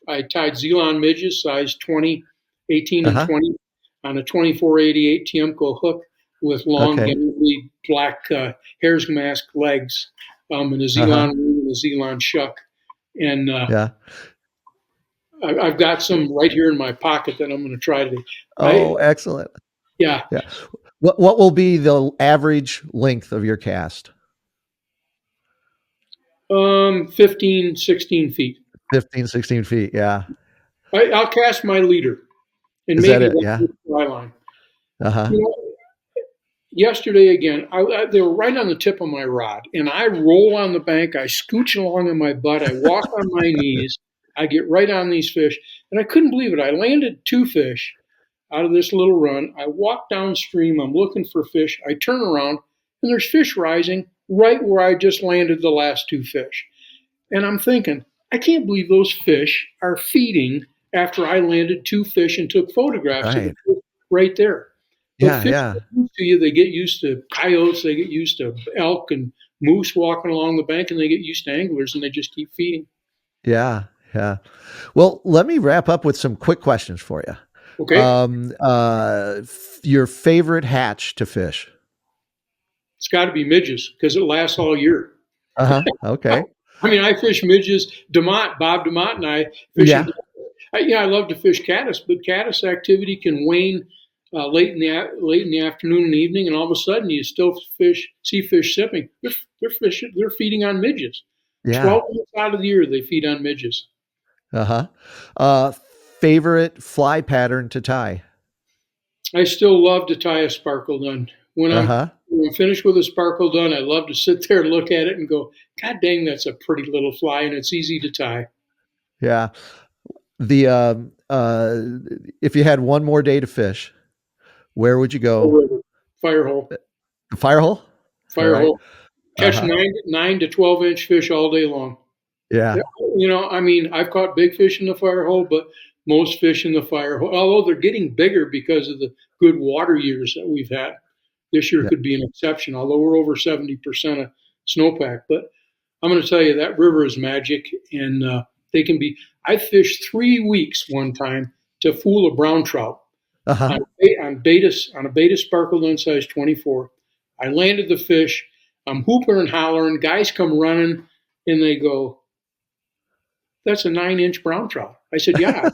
I tied Zeeland midges, size 20, 18 and 20, on a 2488 Tiemco hook with long, gangly black hare's mask legs, and a Zeeland ring and a Zeeland shuck. And I've got some right here in my pocket that I'm going to try today. Excellent. Yeah. What will be the average length of your cast? 15, 16 feet. 15, 16 feet. Yeah. I'll cast my leader. And maybe the fly line. Yesterday again, they were right on the tip of my rod, and I roll on the bank. I scooch along on my butt. I walk on my knees. I get right on these fish, and I couldn't believe it. I landed 2 fish out of this little run. I walk downstream. I'm looking for fish. I turn around, and there's fish rising right where I just landed the last 2 fish. And I'm thinking, I can't believe those fish are feeding after I landed 2 fish and took photographs of the fish right there. But fish get used to you. They get used to coyotes. They get used to elk and moose walking along the bank, and they get used to anglers, and they just keep feeding. Yeah. Well, let me wrap up with some quick questions for you. Okay. Your favorite hatch to fish? It's got to be midges because it lasts all year. Okay. I mean, I fish midges. Bob DeMott and I fish. I love to fish caddis, but caddis activity can wane late in the afternoon and evening, and all of a sudden you still see fish sipping. They're feeding on midges. 12 months out of the year they feed on midges. Favorite fly pattern to tie? I still love to tie a sparkle gun. Uh-huh. When I'm finished with a sparkle gun, I love to sit there and look at it and go, God dang, that's a pretty little fly, and it's easy to tie. Yeah. The if you had one more day to fish, where would you go? Fire hole, Fire hole? All fire right. hole. Catch Uh-huh. 9 to 12 inch fish all day long. Yeah. Yeah, I mean, I've caught big fish in the fire hole, but most fish in the fire hole, although they're getting bigger because of the good water years that we've had. This year Yeah. could be an exception, although we're over 70% of snowpack. But I'm going to tell you that river is magic, and they can be. I fished 3 weeks one time to fool a brown trout Uh-huh. on a beta sparkle gun size 24. I landed the fish. I'm hooping and hollering. Guys come running, and they go, "That's a 9 inch brown trout." I said, "Yeah,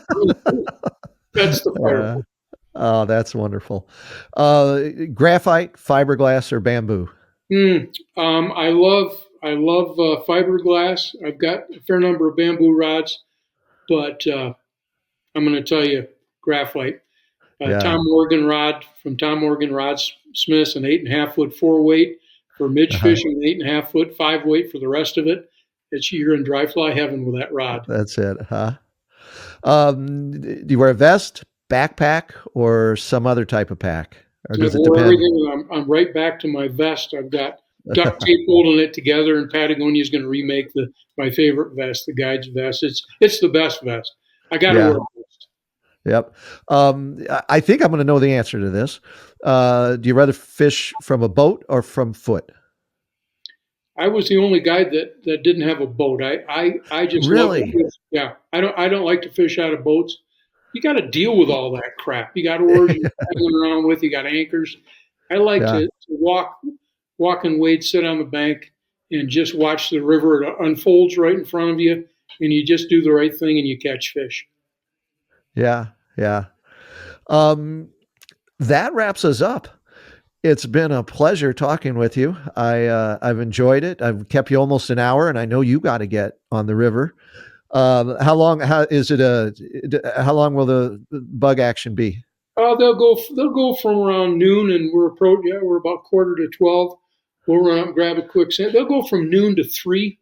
that's the fire." Uh, oh, that's wonderful. Graphite, fiberglass, or bamboo? Mm, I love fiberglass. I've got a fair number of bamboo rods, but I'm going to tell you graphite. Yeah. Tom Morgan rod from Tom Morgan Rodsmiths, an 8.5 foot 4 weight for midge Uh-huh. fishing, an 8.5 foot 5 weight for the rest of it. You're in dry fly heaven with that rod. That's it, huh? Do you wear a vest, backpack, or some other type of pack? Or I've does it wore depend? everything, and I'm right back to my vest. I've got duct tape holding it together, and Patagonia is going to remake my favorite vest, the Guides vest. It's the best vest. I got to wear Yeah. a vest. Yep. I think I'm going to know the answer to this. Do you rather fish from a boat or from foot? I was the only guy that didn't have a boat. I just love to Really? fish. Yeah, I don't like to fish out of boats. You got to deal with all that crap. You got oars you're paddling around with. You got anchors. I like Yeah. to walk and wade, sit on the bank, and just watch the river. It unfolds right in front of you, and you just do the right thing and you catch fish. Yeah. Yeah. Um, that wraps us up. It's been a pleasure talking with you. I've enjoyed it. I've kept you almost an hour, and I know you got to get on the river. How long? How is it? How long will the bug action be? They'll go from around noon, and we're about quarter to 12. We'll run up and grab a quick sand. They'll go from noon to 3.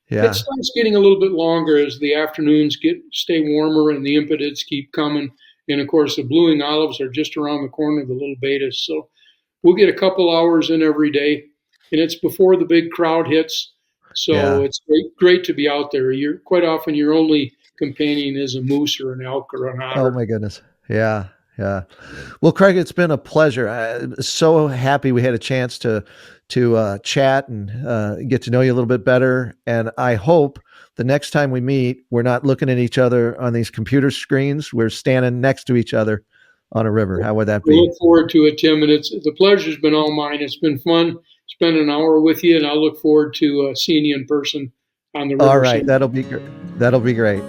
It Yeah. starts getting a little bit longer as the afternoons stay warmer and the impetids keep coming. And of course, the blueing olives are just around the corner, the little betas. So we'll get a couple hours in every day, and it's before the big crowd hits. So Yeah. it's great to be out there. You're quite often your only companion is a moose or an elk or an Oh otter. my goodness. Yeah. Yeah. Well, Craig, it's been a pleasure. I'm so happy we had a chance to chat and get to know you a little bit better. And I hope the next time we meet, we're not looking at each other on these computer screens. We're standing next to each other on a river. How would that We be? look forward to it, Tim, and the pleasure's been all mine. It's been fun spending an hour with you, and I look forward to seeing you in person on the All river right. soon. That'll be great. That'll be great.